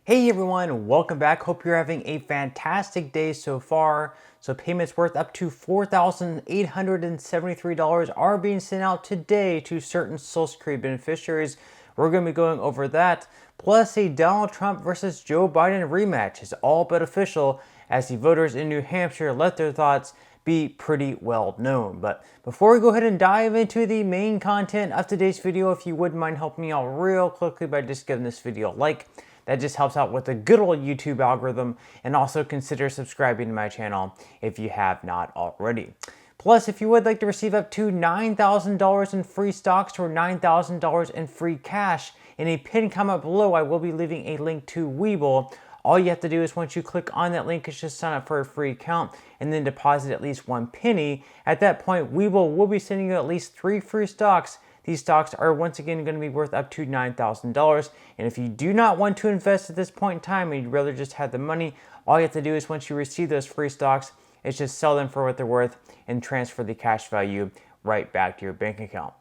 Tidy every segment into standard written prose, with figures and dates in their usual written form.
Hey everyone, welcome back. Hope you're having a fantastic day so far. So payments worth up to $4,873 are being sent out today to certain Social Security beneficiaries. We're going to be going over that. Plus a Donald Trump versus Joe Biden rematch is all but official as the voters in New Hampshire let their thoughts be pretty well known. But before we go ahead and dive into the main content of today's video, if you wouldn't mind helping me out real quickly by just giving this video a like. That just helps out with the good old YouTube algorithm, and also consider subscribing to my channel if you have not already. Plus, if you would like to receive up to $9,000 in free stocks or $9,000 in free cash, in a pinned comment below, I will be leaving a link to Webull. All you have to do is once you click on that link, is just sign up for a free account and then deposit at least $1. At that point, Webull will be sending you at least 3 free stocks. These stocks are once again going to be worth up to $9,000. And if you do not want to invest at this point in time and you'd rather just have the money, all you have to do is once you receive those free stocks, is just sell them for what they're worth and transfer the cash value right back to your bank account.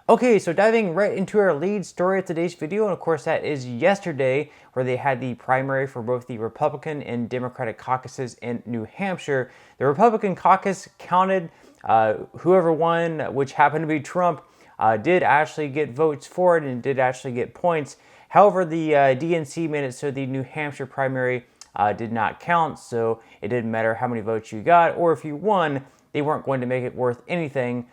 Okay, so diving right into our lead story of today's video, and of course that is yesterday, where they had the primary for both the Republican and Democratic caucuses in New Hampshire. The Republican caucus counted whoever won, which happened to be Trump, did actually get votes for it and did actually get points. However, the DNC made it so the New Hampshire primary did not count, so it didn't matter how many votes you got, or if you won, they weren't going to make it worth anything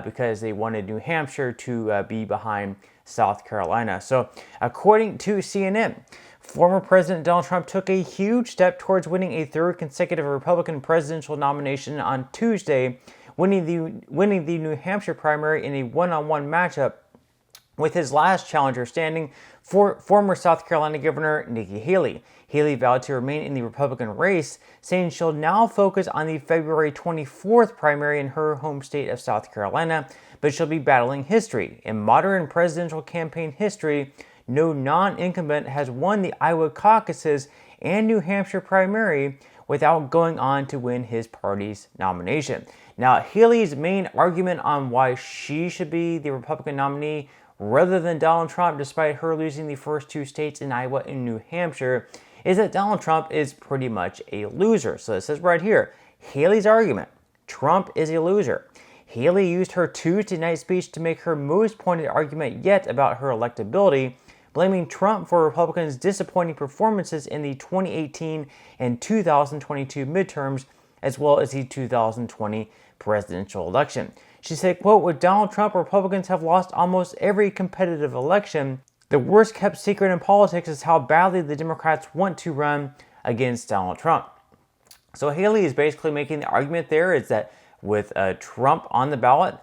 because they wanted New Hampshire to be behind South Carolina. So, according to CNN, former President Donald Trump took a huge step towards winning a third consecutive Republican presidential nomination on Tuesday, winning the New Hampshire primary in a one-on-one matchup with his last challenger standing, former South Carolina Governor Nikki Haley. Haley vowed to remain in the Republican race, saying she'll now focus on the February 24th primary in her home state of South Carolina, but she'll be battling history. In modern presidential campaign history, no non-incumbent has won the Iowa caucuses and New Hampshire primary without going on to win his party's nomination. Now, Haley's main argument on why she should be the Republican nominee rather than Donald Trump, despite her losing the first 2 states in Iowa and New Hampshire, is that Donald Trump is pretty much a loser. So it says right here, Haley's argument, Trump is a loser. Haley used her Tuesday night speech to make her most pointed argument yet about her electability, blaming Trump for Republicans' disappointing performances in the 2018 and 2022 midterms, as well as the 2020 presidential election. She said, quote, "With Donald Trump, Republicans have lost almost every competitive election. The worst kept secret in politics is how badly the Democrats want to run against Donald Trump." So Haley is basically making the argument there is that with Trump on the ballot,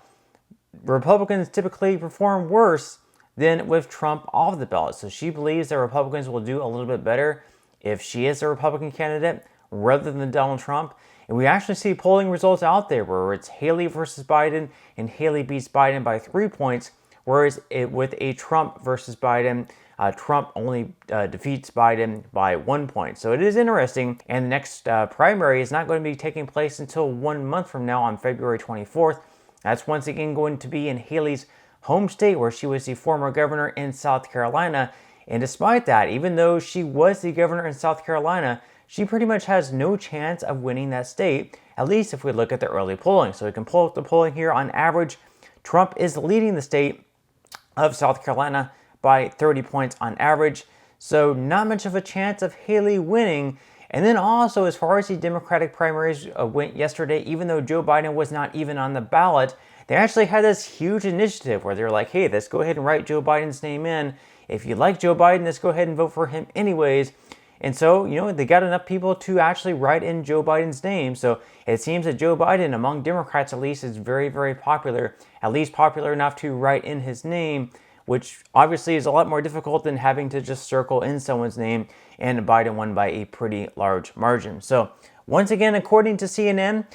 Republicans typically perform worse than with Trump off the ballot. So she believes that Republicans will do a little bit better if she is a Republican candidate rather than Donald Trump. And we actually see polling results out there where it's Haley versus Biden, and Haley beats Biden by 3 points, whereas with a Trump versus Biden, Trump only defeats Biden by 1 point. So it is interesting, and the next primary is not going to be taking place until 1 month from now on February 24th. That's once again going to be in Haley's home state, where she was the former governor in South Carolina. And despite that, even though she was the governor in South Carolina, she pretty much has no chance of winning that state, at least if we look at the early polling. So we can pull up the polling here. On average, Trump is leading the state of South Carolina by 30 points on average. So not much of a chance of Haley winning. And then also, as far as the Democratic primaries went yesterday, even though Joe Biden was not even on the ballot, they actually had this huge initiative where they're like, hey, let's go ahead and write Joe Biden's name in. If you like Joe Biden, let's go ahead and vote for him anyways. And so, they got enough people to actually write in Joe Biden's name. So it seems that Joe Biden, among Democrats at least, is very, very popular, at least popular enough to write in his name, which obviously is a lot more difficult than having to just circle in someone's name, and Biden won by a pretty large margin. So once again, according to CNN,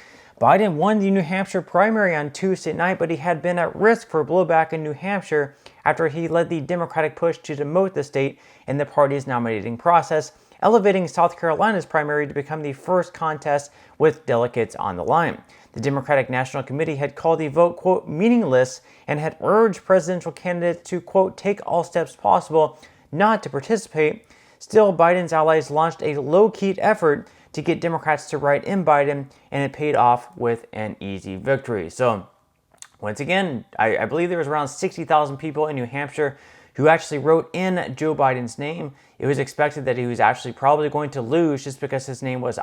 Biden won the New Hampshire primary on Tuesday night, but he had been at risk for blowback in New Hampshire after he led the Democratic push to demote the state in the party's nominating process, elevating South Carolina's primary to become the first contest with delegates on the line. The Democratic National Committee had called the vote, quote, meaningless, and had urged presidential candidates to, quote, take all steps possible not to participate, Still, Biden's allies launched a low-key effort to get Democrats to write in Biden, and it paid off with an easy victory. So, once again, I believe there was around 60,000 people in New Hampshire who actually wrote in Joe Biden's name. It was expected that he was actually probably going to lose just because his name was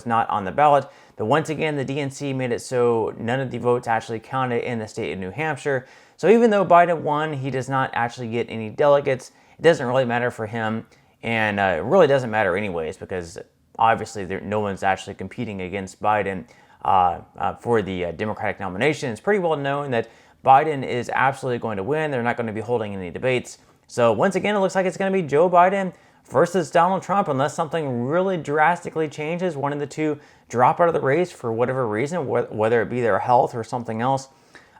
not on the ballot. But once again, the DNC made it so none of the votes actually counted in the state of New Hampshire. So even though Biden won, he does not actually get any delegates. It doesn't really matter for him, and it really doesn't matter anyways, because obviously no one's actually competing against Biden for the Democratic nomination. It's pretty well known that Biden is absolutely going to win. They're not going to be holding any debates. So once again, it looks like it's going to be Joe Biden versus Donald Trump, unless something really drastically changes. One of the two drop out of the race for whatever reason, whether it be their health or something else.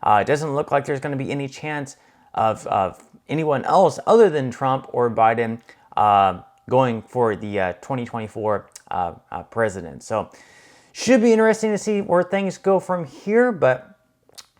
It doesn't look like there's going to be any chance of anyone else other than Trump or Biden going for the 2024 president. So should be interesting to see where things go from here. But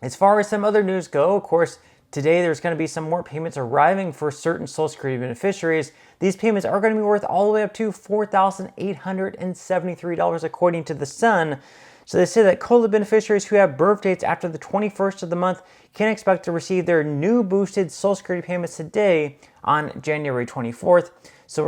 as far as some other news go, of course, today there's going to be some more payments arriving for certain Social Security beneficiaries. These payments are going to be worth all the way up to $4,873 according to The Sun. So they say that COLA beneficiaries who have birth dates after the 21st of the month can expect to receive their new boosted Social Security payments today on January 24th. So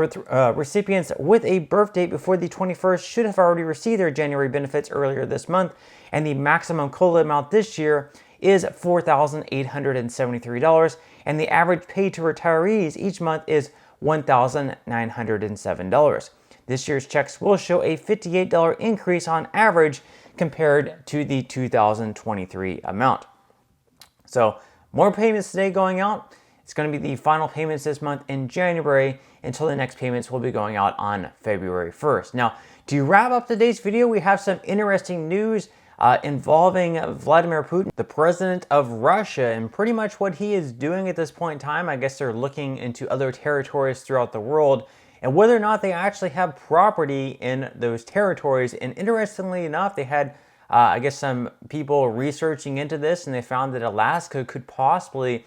recipients with a birth date before the 21st should have already received their January benefits earlier this month, and the maximum COLA amount this year is $4,873, and the average pay to retirees each month is $1,907. This year's checks will show a $58 increase on average compared to the 2023 amount. So more payments today going out. It's going to be the final payments this month in January until the next payments will be going out on February 1st. Now, to wrap up today's video, we have some interesting news involving Vladimir Putin, the president of Russia, and pretty much what he is doing at this point in time. I guess they're looking into other territories throughout the world and whether or not they actually have property in those territories. And interestingly enough, they had I guess some people researching into this, and they found that Alaska could possibly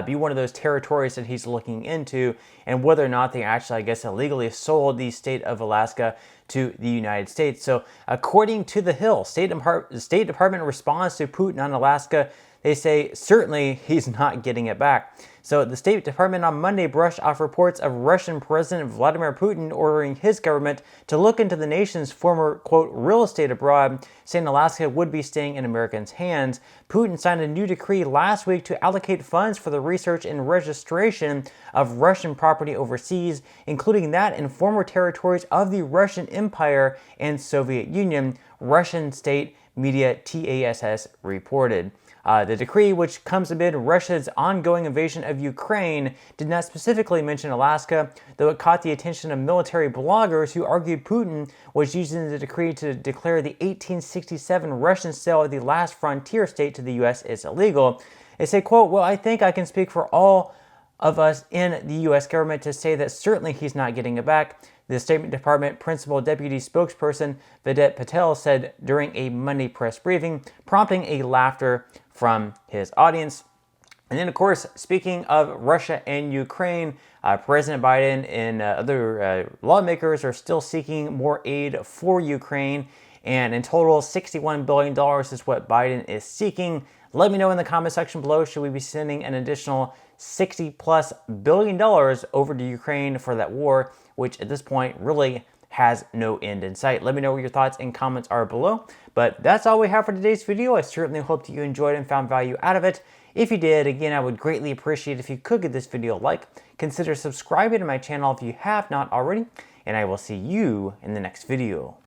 be one of those territories that he's looking into, and whether or not they actually, I guess, illegally sold the state of Alaska to the United States. So according to The Hill, State Department responds to Putin on Alaska. They say certainly he's not getting it back. So the State Department on Monday brushed off reports of Russian President Vladimir Putin ordering his government to look into the nation's former, quote, real estate abroad, saying Alaska would be staying in Americans' hands. Putin signed a new decree last week to allocate funds for the research and registration of Russian property overseas, including that in former territories of the Russian Empire and Soviet Union, Russian state media TASS reported. The decree, which comes amid Russia's ongoing invasion of Ukraine, did not specifically mention Alaska, though it caught the attention of military bloggers who argued Putin was using the decree to declare the 1867 Russian sale of the last frontier state to the U.S. is illegal. They say, quote, "Well, I think I can speak for all of us in the U.S. government to say that certainly he's not getting it back," the State Department Principal Deputy Spokesperson Vedant Patel said during a Monday press briefing, prompting a laughter from his audience. And then, of course, speaking of Russia and Ukraine, President Biden and other lawmakers are still seeking more aid for Ukraine. And in total, $61 billion is what Biden is seeking. Let me know in the comment section below, should we be sending an additional $60+ billion over to Ukraine for that war, which at this point really has no end in sight. Let me know what your thoughts and comments are below. But that's all we have for today's video. I certainly hope that you enjoyed and found value out of it. If you did, again, I would greatly appreciate if you could give this video a like. Consider subscribing to my channel if you have not already, and I will see you in the next video.